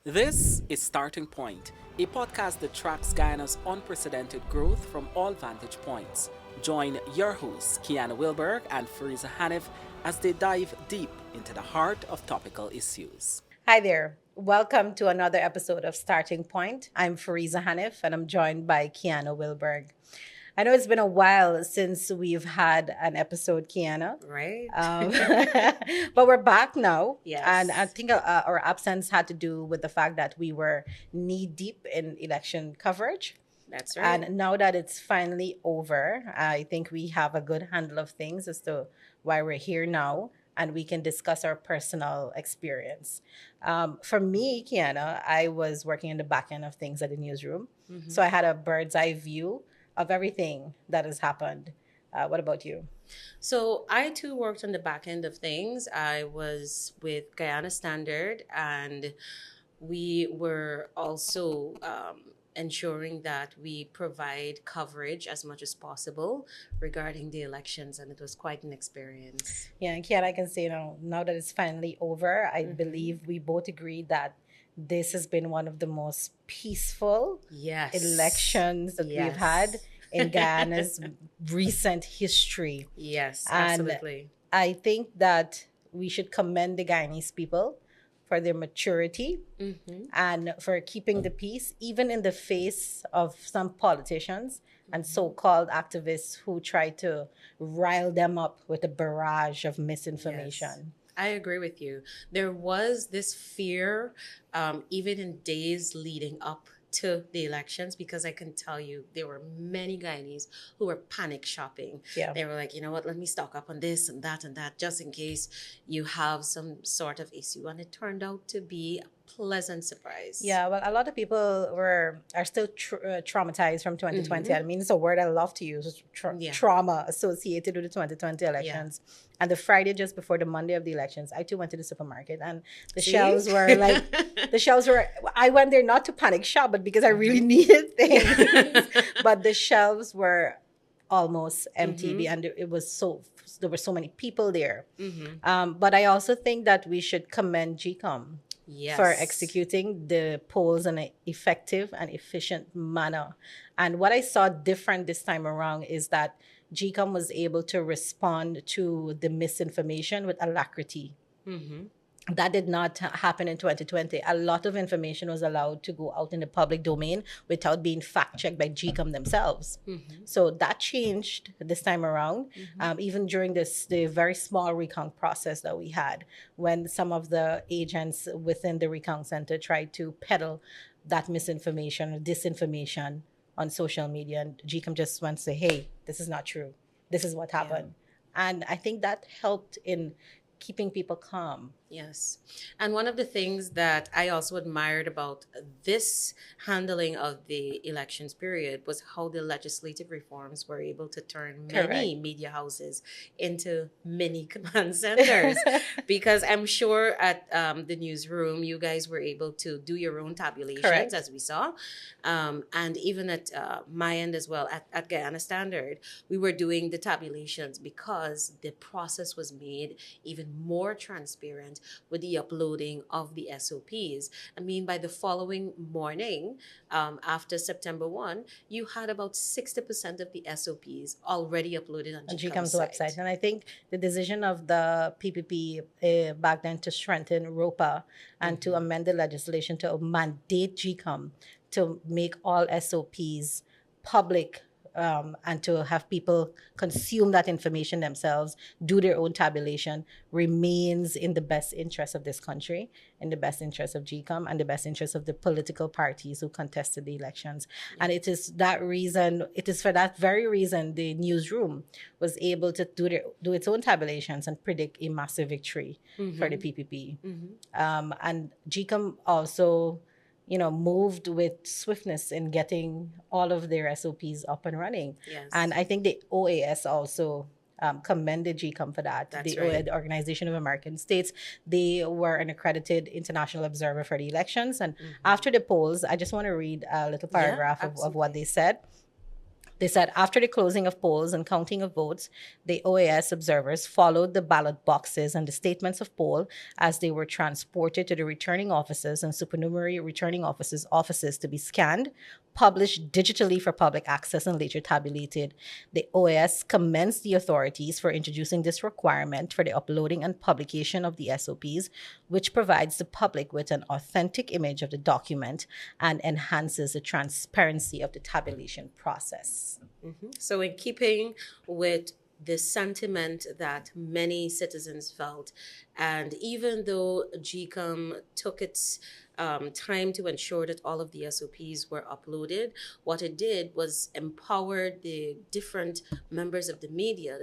This is Starting Point, a podcast that tracks Guyana's unprecedented growth from all vantage points. Join your hosts, Kiana Wilburg and Fareeza Haniff, as they dive deep into the heart of topical issues. Hi there. Welcome to another episode of Starting Point. I'm Fareeza Haniff and I'm joined by Kiana Wilburg. I know it's been a while since we've had an episode, Kiana. Right? But we're back now. Yes. And I think our absence had to do with the fact that we were knee deep in election coverage. That's right. And now that it's finally over, I think we have a good handle of things as to why we're here now, and we can discuss our personal experience. For me, Kiana, I was working in the back end of things at the newsroom. So I had a bird's eye view of everything that has happened. What about you? So I too worked on the back end of things. I was with Guyana Standard, and we were also ensuring that we provide coverage as much as possible regarding the elections, and it was quite an experience. Yeah, and Kiana, I can say now that it's finally over, I believe we both agree that this has been one of the most peaceful Yes. elections that we've Yes. had in Guyana's recent history. Yes, And absolutely. I think that we should commend the Guyanese people for their maturity and for keeping the peace, even in the face of some politicians and so-called activists who try to rile them up with a barrage of misinformation. I agree with you. There was this fear, even in days leading up to the elections, because I can tell you there were many Guyanese who were panic shopping. Yeah. They were like, you know what, let me stock up on this and that, just in case you have some sort of issue. And it turned out to be a pleasant surprise. Yeah, well, a lot of people are still traumatized from 2020. I mean, it's a word I love to use, Yeah. trauma associated with the 2020 elections. And the Friday just before the Monday of the elections, I too went to the supermarket, and the See? shelves were like, I went there not to panic shop, but because I really needed things. But the shelves were almost empty, and there were so many people there. But I also think that we should commend GCOM Yes. for executing the polls in an effective and efficient manner. And what I saw different this time around is that GCOM was able to respond to the misinformation with alacrity. That did not happen in 2020. A lot of information was allowed to go out in the public domain without being fact-checked by GCOM themselves. So that changed this time around, even during the very small recount process that we had, when some of the agents within the recount center tried to peddle that misinformation or disinformation on social media. And GCOM just wants to say, hey, this is not true. This is what happened. And I think that helped in keeping people calm. Yes. And one of the things that I also admired about this handling of the elections period was how the legislative reforms were able to turn many media houses into mini command centers. Because I'm sure at the newsroom, you guys were able to do your own tabulations, as we saw. And even at my end as well, at Guyana Standard, we were doing the tabulations because the process was made even more transparent with the uploading of the SOPs. I mean, by the following morning, after September 1, you had about 60% of the SOPs already uploaded on GCOM's site. website. And I think the decision of the PPP back then to strengthen ROPA and to amend the legislation to mandate GCOM to make all SOPs public, and to have people consume that information themselves, do their own tabulation, remains in the best interest of this country, in the best interest of GCOM, and the best interest of the political parties who contested the elections. And it is for that very reason the newsroom was able to do its own tabulations and predict a massive victory for the PPP. And GCOM also moved with swiftness in getting all of their SOPs up and running. Yes. And I think the OAS also commended GCOM for that. That's the right. The Organization of American States, they were an accredited international observer for the elections. And after the polls, I just want to read a little paragraph of what they said. They said after the closing of polls and counting of votes, the OAS observers followed the ballot boxes and the statements of poll as they were transported to the returning officers and supernumerary returning offices to be scanned, published digitally for public access, and later tabulated. The OAS commends the authorities for introducing this requirement for the uploading and publication of the SOPs, which provides the public with an authentic image of the document and enhances the transparency of the tabulation process. So, in keeping with the sentiment that many citizens felt, and even though GCOM took its time to ensure that all of the SOPs were uploaded, what it did was empowered the different members of the media,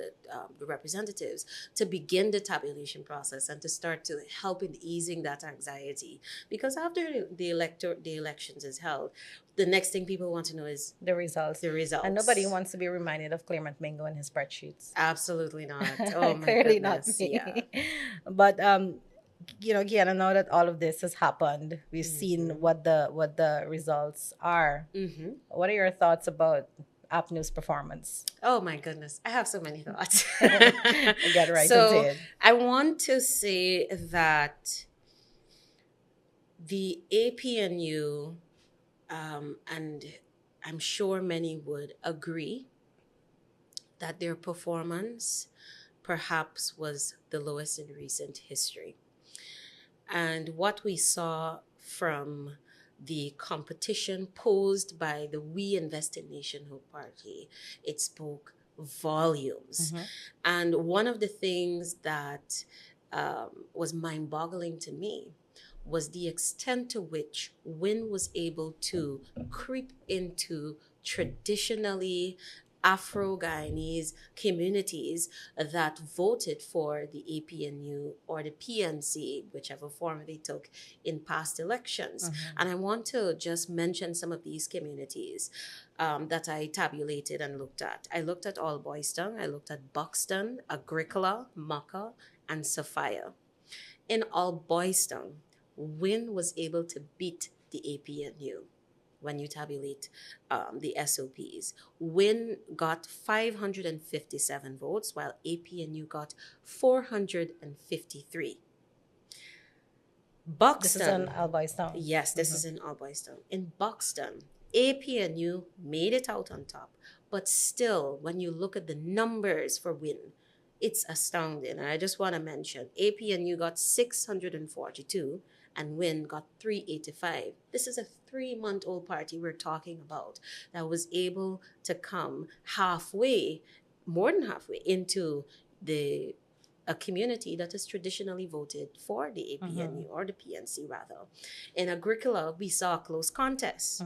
the representatives, to begin the tabulation process and to start to help in easing that anxiety. Because after the elections is held, the next thing people want to know is the results. And nobody wants to be reminded of Claremont Mingo and his spreadsheets. Absolutely not. Oh my Clearly goodness. not me. Yeah. But Kiana, now that all of this has happened, we've seen what the results are. What are your thoughts about APNU's performance? Oh my goodness, I have so many thoughts. Get right so into it. I want to say that the APNU, and I'm sure many would agree, that their performance perhaps was the lowest in recent history. And what we saw from the competition posed by the We Invest in Nationhood Party, it spoke volumes. And one of the things that was mind-boggling to me was the extent to which WIN was able to creep into traditionally Afro-Guyanese communities that voted for the APNU or the PNC, whichever form they took in past elections. And I want to just mention some of these communities that I tabulated and looked at. I looked at All Boyston, I looked at Buxton, Agricola, Maka, and Sophia. In All Boyston, WIN was able to beat the APNU. When you tabulate the SOPs, WIN got 557 votes, while APNU got 453. Buxton. This is in All Boyston. Yes, this is in All Boyston. In Buxton, APNU made it out on top, but still, when you look at the numbers for WIN, it's astounding. And I just want to mention, APNU got 642. And WIN got 385. This is a 3-month-old party we're talking about that was able to come halfway, more than halfway, into a community that has traditionally voted for the APNU or the PNC rather. In Agricola, we saw a close contest.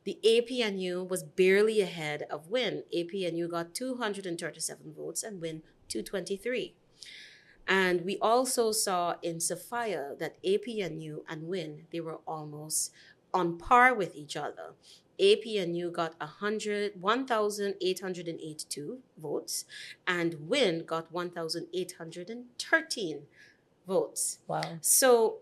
The APNU was barely ahead of WIN. APNU got 237 votes and WIN 223. And we also saw in Sophia that APNU and WIN, they were almost on par with each other. APNU got 1,882 votes, and WIN got 1,813 votes. Wow. So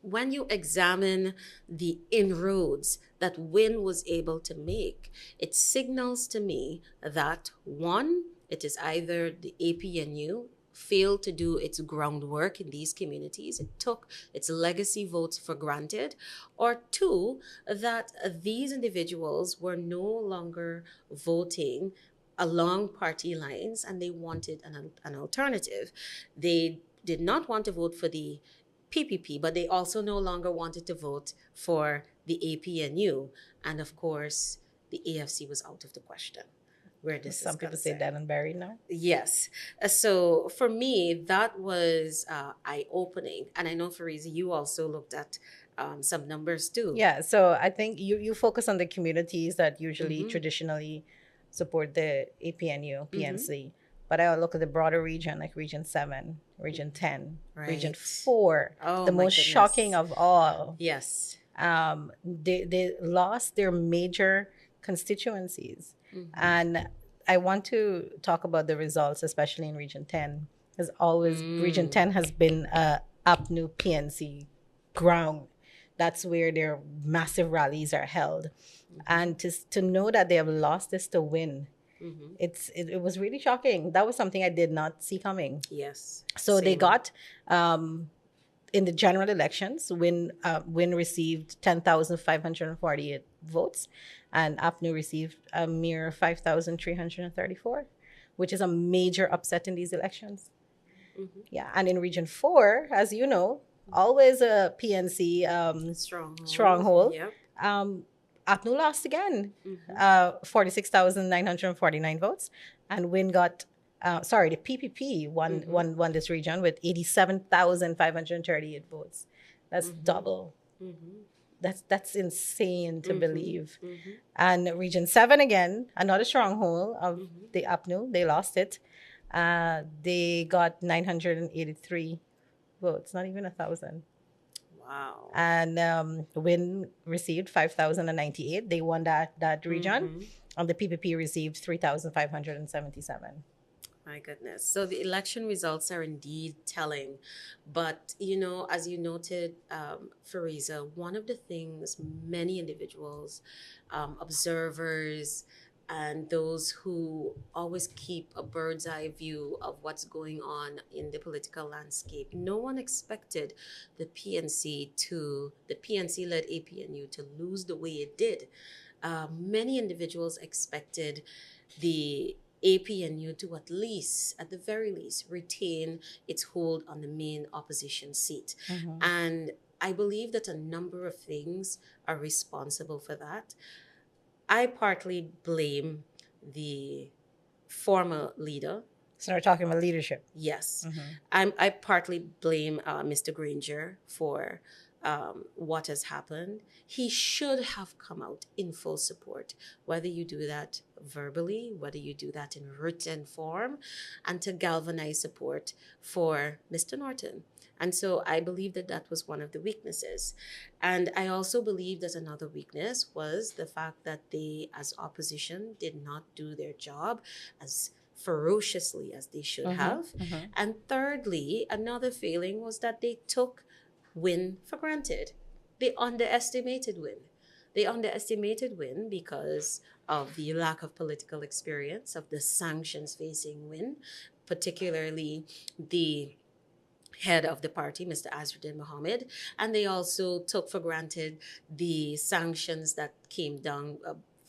when you examine the inroads that WIN was able to make, it signals to me that, one, it is either the APNU failed to do its groundwork in these communities, it took its legacy votes for granted, or two, that these individuals were no longer voting along party lines and they wanted an alternative. They did not want to vote for the PPP, but they also no longer wanted to vote for the APNU. And of course, the AFC was out of the question. Where this Some is people concerned. say dead and buried now. Yes. So for me, that was eye-opening. And I know, Fareeza, you also looked at some numbers too. Yeah, so I think you focus on the communities that usually traditionally support the APNU, PNC. But I look at the broader region, like Region 7, Region 10, Region 4. Oh, the my most goodness. shocking of all. Yes. They lost their major constituencies. And I want to talk about the results, especially in Region 10. As always, Region 10 has been APNU PNC ground That's where their massive rallies are held. And to know that they have lost this to win, it was really shocking. That was something I did not see coming. Yes. So they Same. got in the general elections, Win received 10,548 votes, and APNU received a mere 5,334, which is a major upset in these elections. Yeah, and in Region 4, as you know, always a PNC stronghold. Yep. APNU lost again, 46,949 votes, and Win got the PPP won this region with 87,538 votes. That's double. That's insane to believe. And Region 7 again, another stronghold of the APNU, they lost it. They got 983 votes, not even 1,000. Wow. And Win received 5,098. They won that region. And the PPP received 3,577. My goodness. So the election results are indeed telling. But, as you noted, Fareeza, one of the things many individuals, observers, and those who always keep a bird's eye view of what's going on in the political landscape, no one expected the PNC-led APNU to lose the way it did. Many individuals expected the APNU to at the very least, retain its hold on the main opposition seat. And I believe that a number of things are responsible for that. I partly blame the former leader. So we're talking about leadership. Yes. I partly blame Mr. Granger for what has happened. He should have come out in full support, whether you do that verbally, whether you do that in written form, and to galvanize support for Mr. Norton. And so I believe that was one of the weaknesses. And I also believe that another weakness was the fact that they, as opposition, did not do their job as ferociously as they should have. And thirdly, another failing was that they took Win for granted. They underestimated Win. They underestimated Win because of the lack of political experience, of the sanctions facing Win, particularly the head of the party, Mr. Azruddin Mohammed, and they also took for granted the sanctions that came down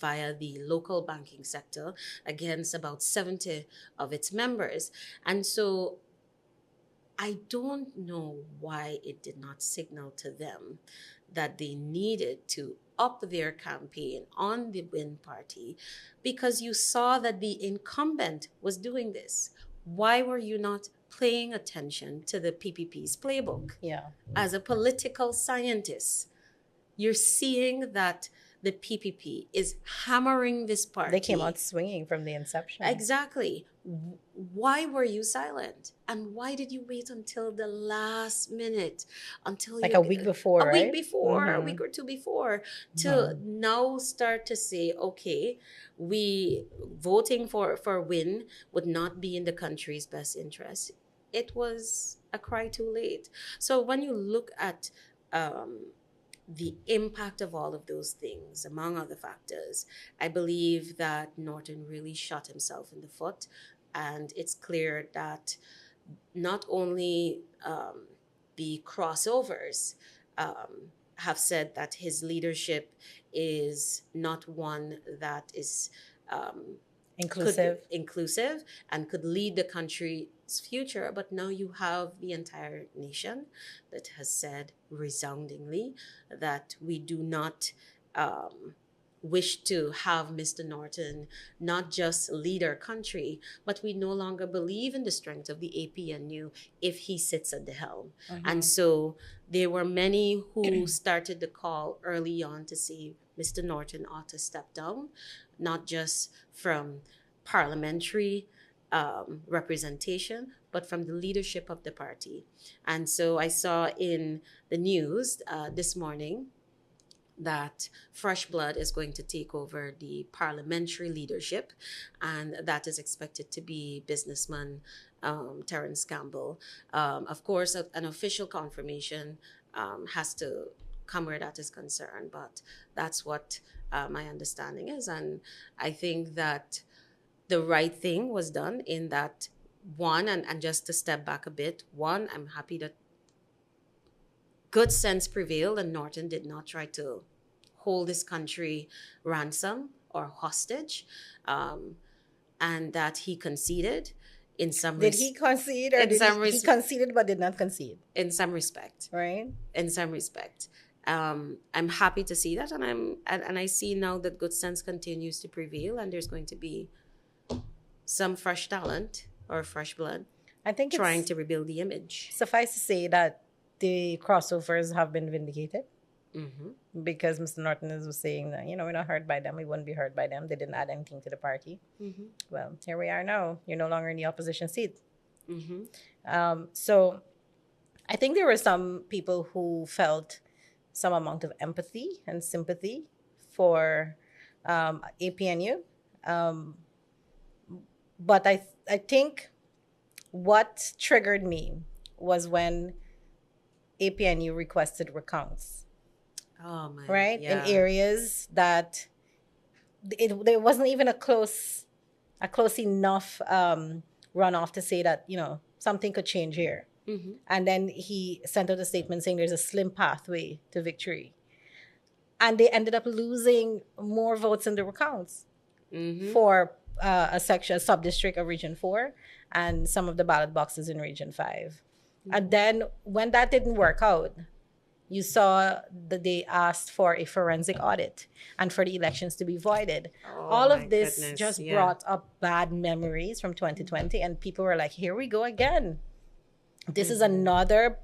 via the local banking sector against about 70 of its members. And so I don't know why it did not signal to them that they needed to up their campaign on the Win party, because you saw that the incumbent was doing this. Why were you not paying attention to the PPP's playbook? Yeah. As a political scientist, you're seeing that the PPP is hammering this party. They came out swinging from the inception. Exactly. Why were you silent? And why did you wait until the last minute? Until like a week before, a right? week before, a week or two before, to now start to say, okay, we voting for Win would not be in the country's best interest. It was a cry too late. So when you look at the impact of all of those things, among other factors, I believe that Norton really shot himself in the foot. And it's clear that not only the crossovers have said that his leadership is not one that is inclusive and could lead the country's future, but now you have the entire nation that has said resoundingly that we do not wish to have Mr. Norton not just lead our country, but we no longer believe in the strength of the APNU if he sits at the helm. And so there were many who started the call early on to say Mr. Norton ought to step down, not just from parliamentary representation, but from the leadership of the party. And so I saw in the news this morning that fresh blood is going to take over the parliamentary leadership, and that is expected to be businessman Terence Campbell. Of course, an official confirmation has to come where that is concerned. But that's what my understanding is. And I think that the right thing was done in that one, and just to step back a bit, one, I'm happy that good sense prevailed and Norton did not try to hold this country ransom or hostage, and that he conceded in some Did he concede, or in did some he conceded but did not concede? in some respect, Right? in some respect. I'm happy to see that, and I see now that good sense continues to prevail, and there's going to be some fresh talent or fresh blood I think trying it's to rebuild the image. suffice to say that the crossovers have been vindicated, because Mr. Norton was saying that, we're not hurt by them. We wouldn't be hurt by them. They didn't add anything to the party. Well, here we are now. You're no longer in the opposition seat. So I think there were some people who felt some amount of empathy and sympathy for APNU. But I think what triggered me was when APNU requested recounts. Oh my! Right? Yeah. In areas that there wasn't even a close enough runoff to say that, something could change here. And then he sent out a statement saying there's a slim pathway to victory. And they ended up losing more votes in the recounts for a sub-district of Region 4 and some of the ballot boxes in Region 5. And then when that didn't work out, you saw that they asked for a forensic audit and for the elections to be voided. All of this just brought up bad memories from 2020, and people were like, here we go again. This is another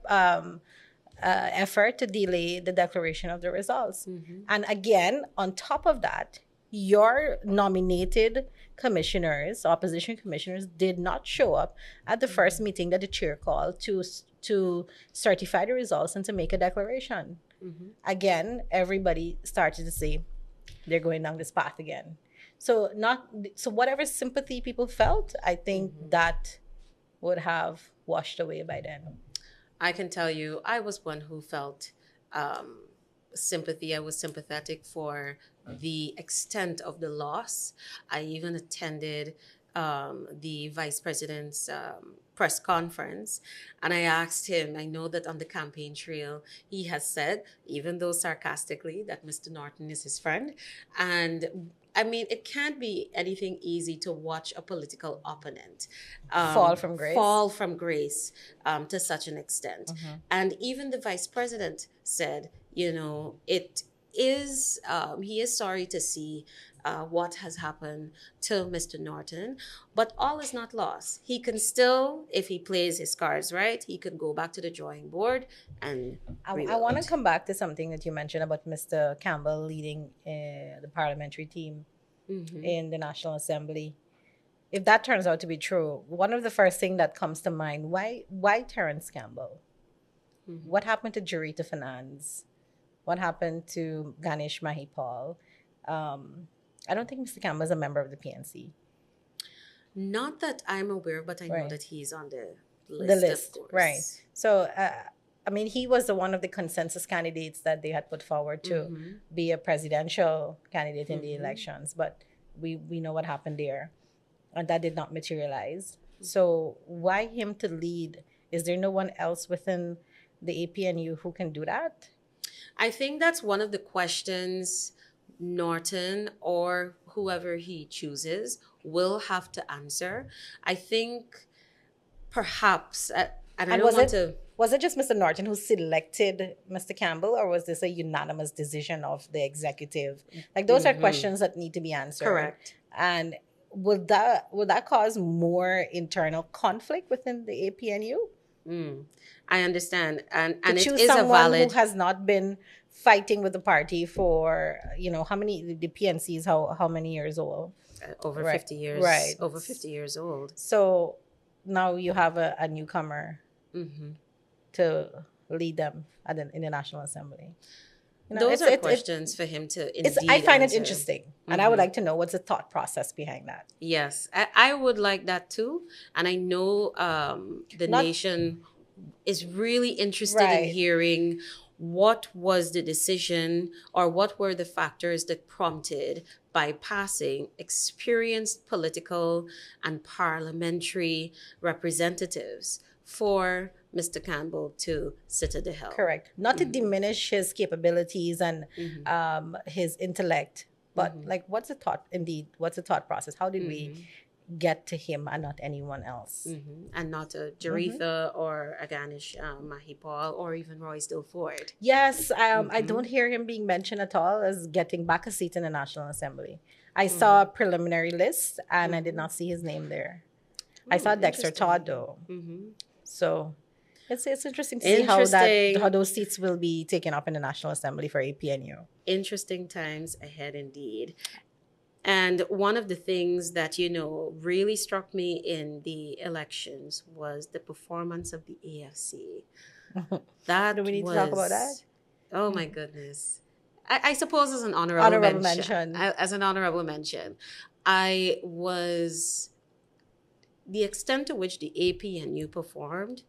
effort to delay the declaration of the results. And again, on top of that, your nominated commissioners, opposition commissioners, did not show up at the first meeting that the chair called to certify the results and to make a declaration. Again, everybody started to say they're going down this path again. So whatever sympathy people felt, I think that would have washed away by then. I can tell you, I was one who felt sympathy. I was sympathetic for the extent of the loss. I even attended the vice president's press conference, and I asked him, I know that on the campaign trail, he has said, even though sarcastically, that Mr. Norton is his friend. And I mean, it can't be anything easy to watch a political opponent fall from grace to such an extent. And even the vice president said, it is, he is sorry to see what has happened to Mr. Norton, but all is not lost. He can still, if he plays his cards right, he can go back to the drawing board and I want to come back to something that you mentioned about Mr. Campbell leading the parliamentary team in the National Assembly. If that turns out to be true, one of the first things that comes to mind, why Terrence Campbell? What happened to Jurita Finance? What happened to Ganesh Mahipal? I don't think Mr. Campbell is a member of the PNC. Not that I'm aware, but I know that he's on the list. The list, of course. right. So, I mean, he was one of the consensus candidates that they had put forward to be a presidential candidate in the elections. But we know what happened there. And that did not materialize. So why him to lead? Is there no one else within the APNU who can do that? I think that's one of the questions Norton or whoever he chooses will have to answer. I think perhaps, was it just Mr. Norton who selected Mr. Campbell, or was this a unanimous decision of the executive? Like, those are questions that need to be answered. Correct. And would that cause more internal conflict within the APNU? I understand, and it is someone a valid who has not been fighting with the party for how many, the PNC is how many years old? Over 50 years. Right. Over 50 years old. So now you have a newcomer to lead them in the National Assembly. Those are questions for him to indeed I find answer. it interesting. And I would like to know what's the thought process behind that. Yes, I would like that too. And I know the nation is really interested in hearing what was the decision, or what were the factors that prompted bypassing experienced political and parliamentary representatives for Mr. Campbell to sit at the helm? Correct. Not to diminish his capabilities and his intellect, but like, what's the thought? Indeed, what's the thought process? How did we get to him and not anyone else? And not a Jaretha or a Ganesh Mahipal or even Roysdale Ford. Yes, I don't hear him being mentioned at all as getting back a seat in the National Assembly. I saw a preliminary list and I did not see his name there. I saw Dexter Todd though. So it's interesting to see how those seats will be taken up in the National Assembly for APNU. Interesting times ahead indeed. And one of the things that, really struck me in the elections was the performance of the AFC. Do we need to talk about that? Oh my goodness. I suppose as an honorable mention. As an honorable mention, the extent to which the APNU performed,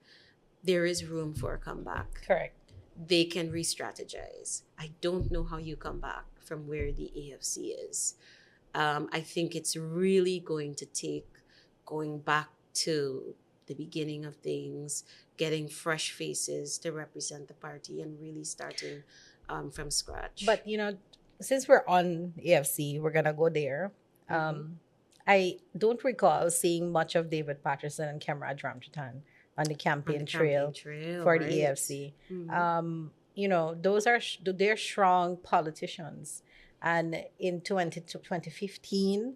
there is room for a comeback. Correct. They can re-strategize. I don't know how you come back from where the AFC is. I think it's really going to take going back to the beginning of things, getting fresh faces to represent the party and really starting from scratch. But, since we're on AFC, we're going to go there. I don't recall seeing much of David Patterson and Kemraj Ramchatan on the campaign trail for the AFC. They're strong politicians. And in 2015,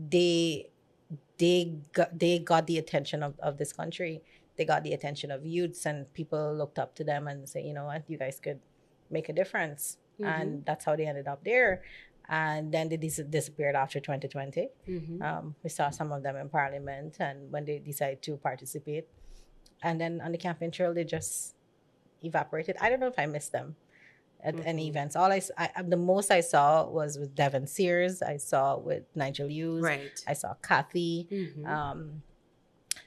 they got the attention of this country. They got the attention of youths, and people looked up to them and say, you know what, you guys could make a difference. And that's how they ended up there. And then they disappeared after 2020. We saw some of them in Parliament, and when they decided to participate. And then on the campaign trail, they just evaporated. I don't know if I missed them at any events. The most I saw was with Devon Sears. I saw with Nigel Hughes. Right. I saw Kathy.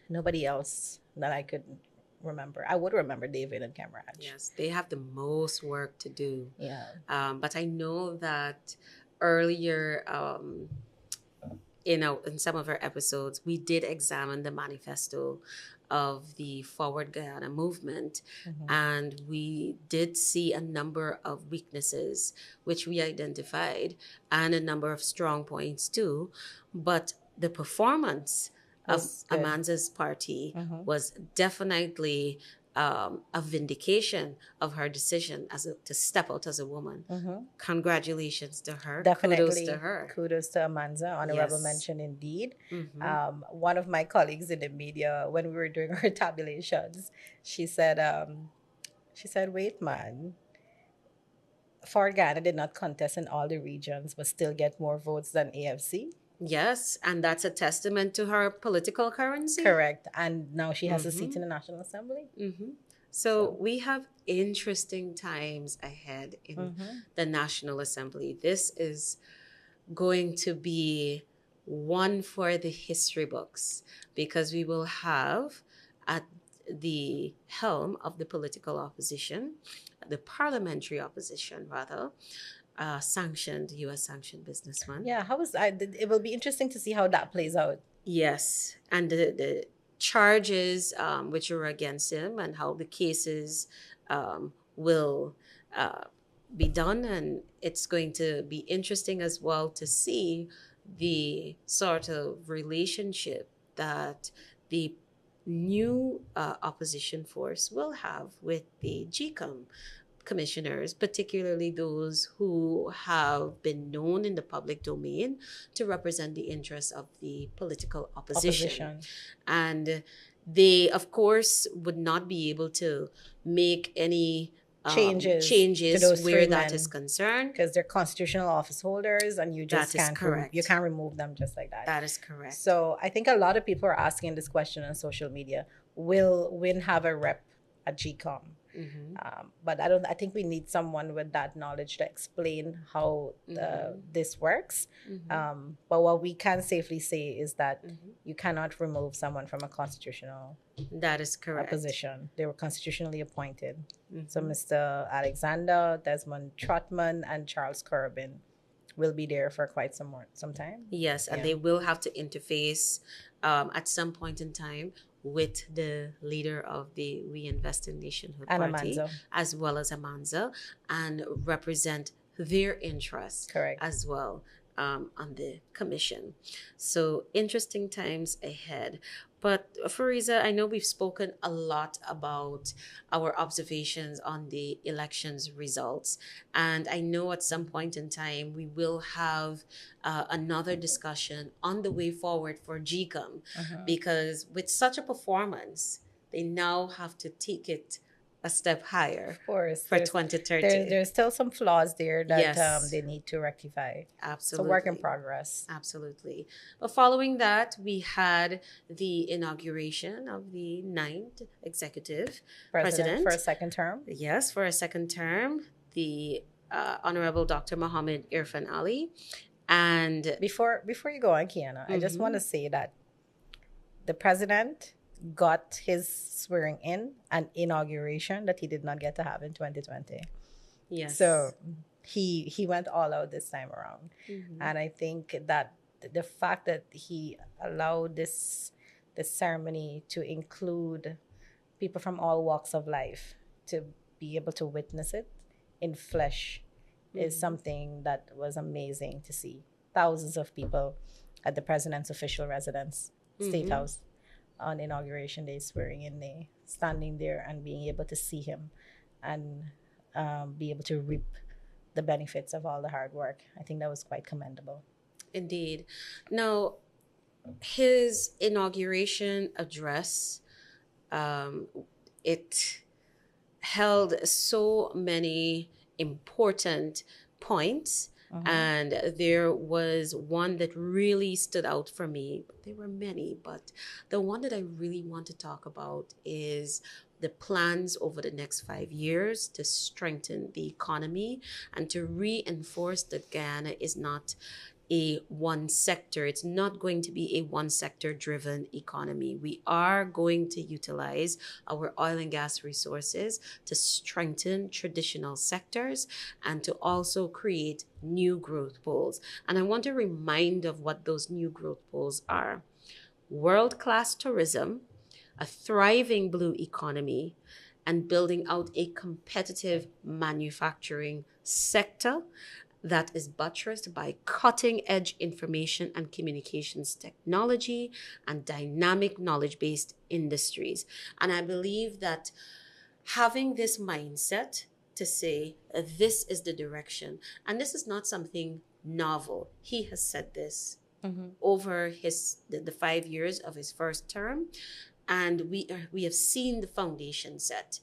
Nobody else that I could remember. I would remember David and Kemraj. Yes, they have the most work to do. Yeah. But I know that earlier in some of our episodes, we did examine the manifesto of the Forward Guyana movement, and we did see a number of weaknesses which we identified and a number of strong points too. But the performance of Amanza's party was definitely a vindication of her decision to step out as a woman. Congratulations to her. Definitely. Kudos to her. Kudos to Amanza. Honorable mention indeed. One of my colleagues in the media, when we were doing our tabulations, she said, wait, man, Fort Ghana did not contest in all the regions, but still get more votes than AFC. Yes, and that's a testament to her political currency. Correct. And now she has a seat in the National Assembly. So we have interesting times ahead in the National Assembly. This is going to be one for the history books, because we will have at the helm of the political opposition, the parliamentary opposition rather, U.S. sanctioned businessman. Yeah, it will be interesting to see how that plays out. Yes, and the charges which are against him and how the cases will be done. And it's going to be interesting as well to see the sort of relationship that the new opposition force will have with the GCOM commissioners, particularly those who have been known in the public domain to represent the interests of the political opposition. And they, of course, would not be able to make any changes to those where that is concerned, because they're constitutional office holders, and you just can't remove them just like that. That is correct. So I think a lot of people are asking this question on social media: will Win have a rep at GCOM? But I think we need someone with that knowledge to explain how this works. But what we can safely say is that you cannot remove someone from a constitutional That is correct. position. They were constitutionally appointed. So Mr. Alexander, Desmond Trotman, and Charles Corbin will be there for quite some time. Yes, and they will have to interface at some point in time with the leader of the We Invest in Nationhood And Party, Amanza. as well as Amanza, and represent their interests Correct. as well on the commission. So interesting times ahead. But Fareeza, I know we've spoken a lot about our observations on the elections results. And I know at some point in time we will have another discussion on the way forward for GCOM, because with such a performance, they now have to take it a step higher Of course. for 2030. There's still some flaws there that Yes. they need to rectify. Absolutely. It's a work in progress. Absolutely. But following that, we had the inauguration of the 9th executive president. For a second term. Yes, for a second term, the Honorable Dr. Mohammed Irfan Ali. And Before you go on, Kiana, I just want to say that the president got his swearing in and inauguration that he did not get to have in 2020. yes. So he went all out this time around. And I think that the fact that he allowed this ceremony to include people from all walks of life to be able to witness it in flesh is something that was amazing to see. Thousands of people at the president's official residence, State House, on inauguration day, swearing in day, standing there and being able to see him and be able to reap the benefits of all the hard work. I think that was quite commendable. Indeed. Now, his inauguration address, it held so many important points. And there was one that really stood out for me. There were many, but the one that I really want to talk about is the plans over the next 5 years to strengthen the economy and to reinforce that Guyana is not a one sector. It's not going to be a one sector driven economy. We are going to utilize our oil and gas resources to strengthen traditional sectors and to also create new growth poles. And I want to remind of what those new growth poles are. World-class tourism, a thriving blue economy, and building out a competitive manufacturing sector that is buttressed by cutting-edge information and communications technology and dynamic knowledge-based industries. And I believe that having this mindset to say, this is the direction, and this is not something novel. He has said this over the 5 years of his first term, and we have seen the foundation set.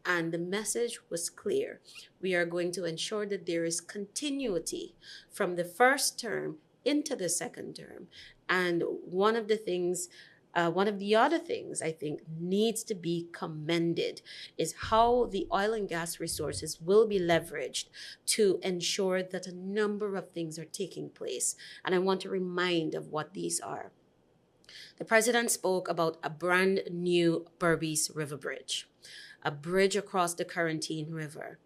And the message was clear. We are going to ensure that there is continuity from the first term into the second term. And one of the other things I think needs to be commended is how the oil and gas resources will be leveraged to ensure that a number of things are taking place. And I want to remind of what these are. The president spoke about a brand new Berbice River Bridge, a bridge across the Quarantine River.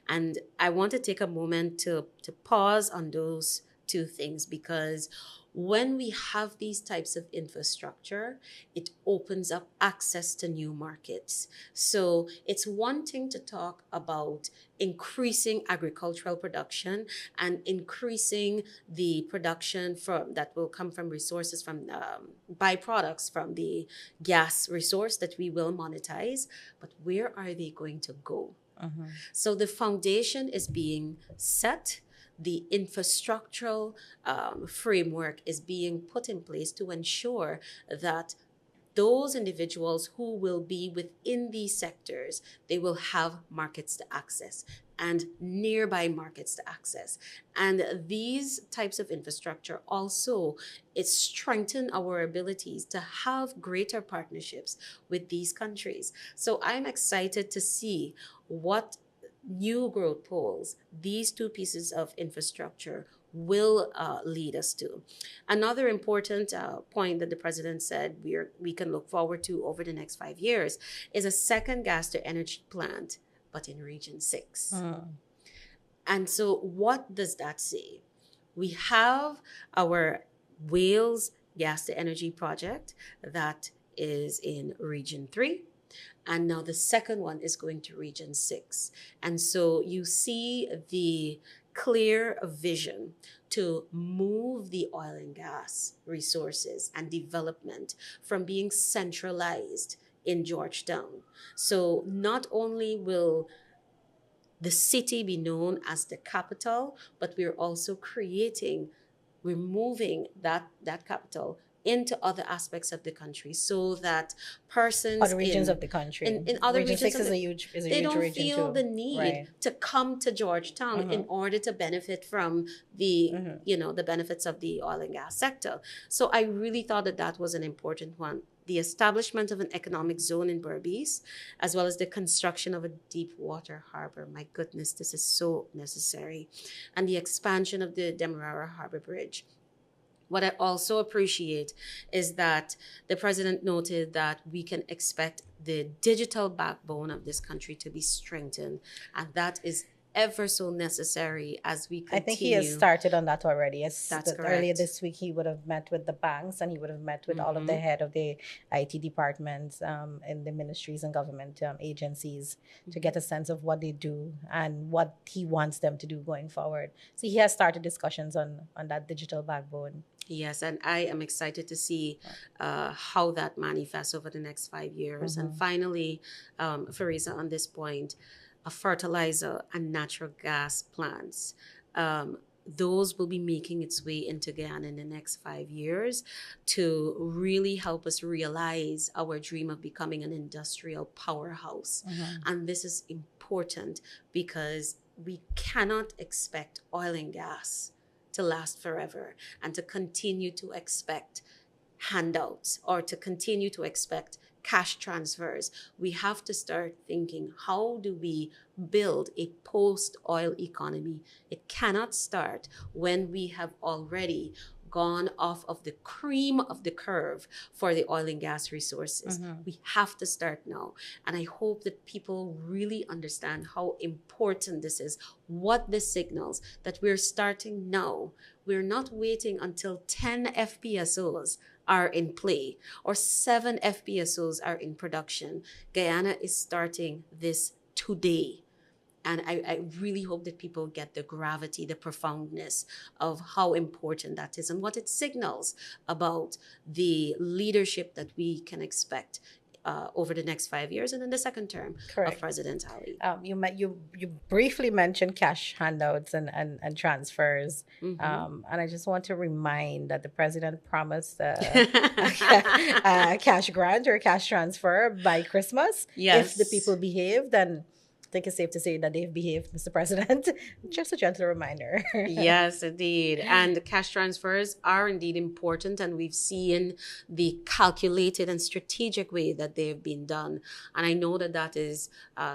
And I want to take a moment to pause on those two things, because when we have these types of infrastructure, it opens up access to new markets. So it's one thing to talk about increasing agricultural production and increasing the production that will come from resources, from byproducts from the gas resource that we will monetize. But where are they going to go? So the foundation is being set. The infrastructural framework is being put in place to ensure that those individuals who will be within these sectors, they will have markets to access. and nearby markets to access. And these types of infrastructure also, it strengthen our abilities to have greater partnerships with these countries. So I'm excited to see what new growth poles these two pieces of infrastructure will lead us to. Another important point that the president said we can look forward to over the next 5 years is a second gas to energy plant, but in Region 6. And so what does that say? We have our Wales gas to energy project that is in Region 3. And now the second one is going to Region 6. And so you see the clear vision to move the oil and gas resources and development from being centralized in Georgetown. So not only will the city be known as the capital, but we're also we're moving that capital into other aspects of the country so that persons other regions of the country, in other region regions 6 is a huge they don't region feel too. the need Right. to come to Georgetown in order to benefit from the the benefits of the oil and gas sector. So I really thought that was an important one. The establishment of an economic zone in Berbice, as well as the construction of a deep water harbor. My goodness, this is so necessary. And the expansion of the Demerara Harbor Bridge. What I also appreciate is that the president noted that we can expect the digital backbone of this country to be strengthened. And that is ever so necessary as we continue. I think he has started on that already. That's correct. Earlier this week, he would have met with the banks and he would have met with all of the head of the IT departments in the ministries and government agencies to get a sense of what they do and what he wants them to do going forward. So he has started discussions on that digital backbone. Yes, and I am excited to see how that manifests over the next 5 years. And finally, Fareeza, on this point, a fertilizer and natural gas plants. Those will be making its way into Guyana in the next 5 years to really help us realize our dream of becoming an industrial powerhouse. And this is important because we cannot expect oil and gas to last forever and to continue to expect handouts or to continue to expect cash transfers. We have to start thinking, how do we build a post-oil economy? It cannot start when we have already gone off of the cream of the curve for the oil and gas resources. We have to start now. And I hope that people really understand how important this is, what this signals, that we're starting now. We're not waiting until 10 FPSOs are in play or 7 FPSOs are in production. Guyana is starting this today. And I really hope that people get the gravity, the profoundness of how important that is and what it signals about the leadership that we can expect over the next 5 years and in the second term of President Ali. You briefly mentioned cash handouts and transfers. And I just want to remind that the president promised a cash grant or a cash transfer by Christmas. Yes. If the people behave, then I think it's safe to say that they've behaved, Mr. President. Just a gentle reminder. Yes, indeed. And cash transfers are indeed important, and we've seen the calculated and strategic way that they've been done. And I know that is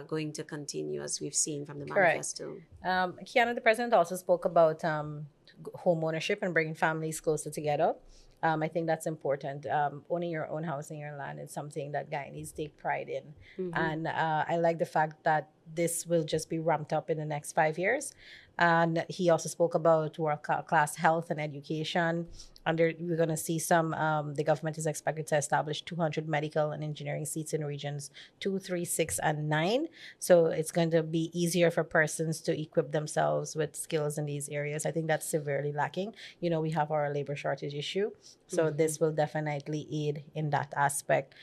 going to continue, as we've seen from the manifesto. Kiana, the president also spoke about home ownership and bringing families closer together. I think that's important. Owning your own house and your land is something that Guyanese take pride in. And I like the fact that this will just be ramped up in the next 5 years. And he also spoke about world-class health and education. We're going to see the government is expected to establish 200 medical and engineering seats in regions 2, 3, 6, and 9. So it's going to be easier for persons to equip themselves with skills in these areas. I think that's severely lacking. We have our labor shortage issue. So this will definitely aid in that aspect.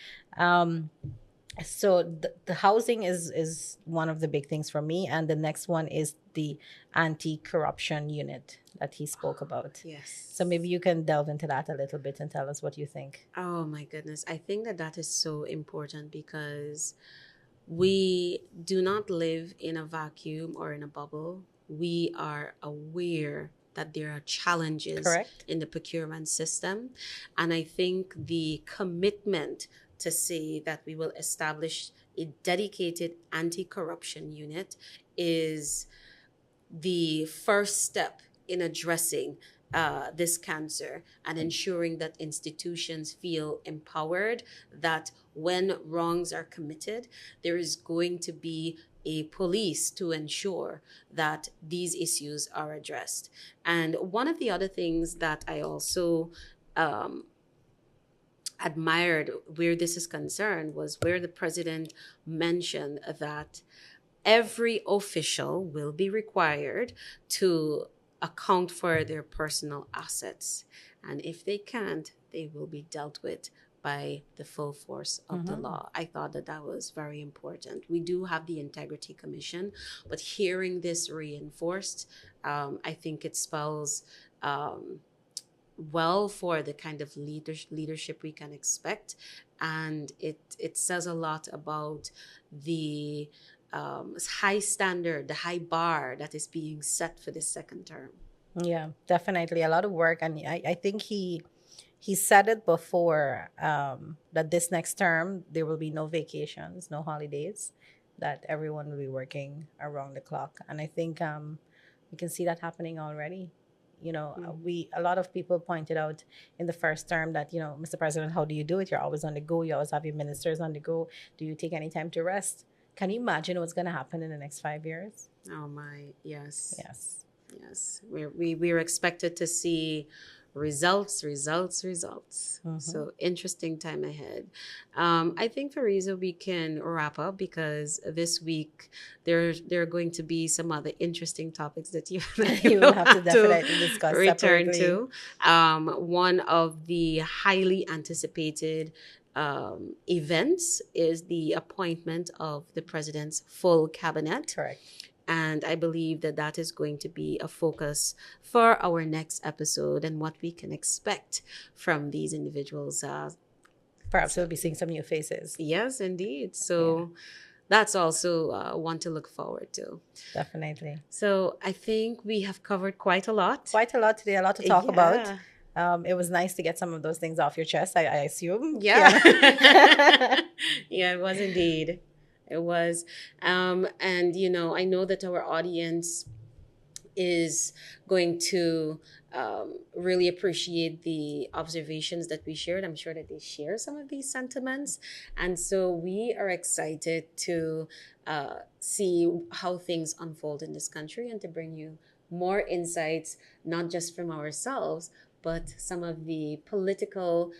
So the housing is one of the big things for me. And the next one is the anti-corruption unit that he spoke about. Yes. So maybe you can delve into that a little bit and tell us what you think. Oh, my goodness. I think that is so important because We do not live in a vacuum or in a bubble. We are aware that there are challenges Correct. in the procurement system. And I think the commitment to say that we will establish a dedicated anti-corruption unit is the first step in addressing this cancer and ensuring that institutions feel empowered, that when wrongs are committed, there is going to be a police to ensure that these issues are addressed. And one of the other things that I also um, admired where this is concerned was where the president mentioned that every official will be required to account for their personal assets. And if they can't, they will be dealt with by the full force of the law. I thought that that was very important. We do have the Integrity Commission, but hearing this reinforced, I think it spells well for the kind of leadership we can expect. And it says a lot about the high standard, the high bar that is being set for this second term. Yeah, definitely a lot of work, and I think he said it before, that this next term there will be no vacations, no holidays, that everyone will be working around the clock, and I think we can see that happening already. A lot of people pointed out in the first term that, Mr. President, how do you do it? You're always on the go. You always have your ministers on the go. Do you take any time to rest? Can you imagine what's going to happen in the next 5 years? Oh my, yes. Yes. Yes. We're expected to see results. So interesting time ahead. I think, Fareeza, we can wrap up because this week there are going to be some other interesting topics that you will have to definitely discuss return separately. to. One of the highly anticipated events is the appointment of the president's full cabinet. Correct. And I believe that that is going to be a focus for our next episode and what we can expect from these individuals. Perhaps we'll be seeing some new faces. Yes, indeed. So that's also one to look forward to. Definitely. So I think we have covered quite a lot. Quite a lot today, a lot to talk about. It was nice to get some of those things off your chest, I assume. Yeah. Yeah, it was indeed. It was. And, I know that our audience is going to really appreciate the observations that we shared. I'm sure that they share some of these sentiments. And so we are excited to see how things unfold in this country and to bring you more insights, not just from ourselves, but some of the political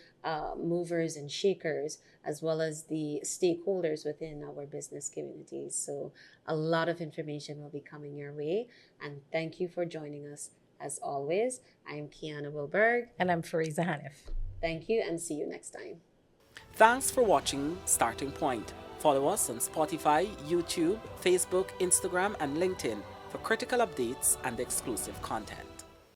movers and shakers, as well as the stakeholders within our business communities. So a lot of information will be coming your way. And thank you for joining us. As always, I'm Kiana Wilburg. And I'm Fareeza Haniff. Thank you and see you next time. Thanks for watching Starting Point. Follow us on Spotify, YouTube, Facebook, Instagram, and LinkedIn for critical updates and exclusive content.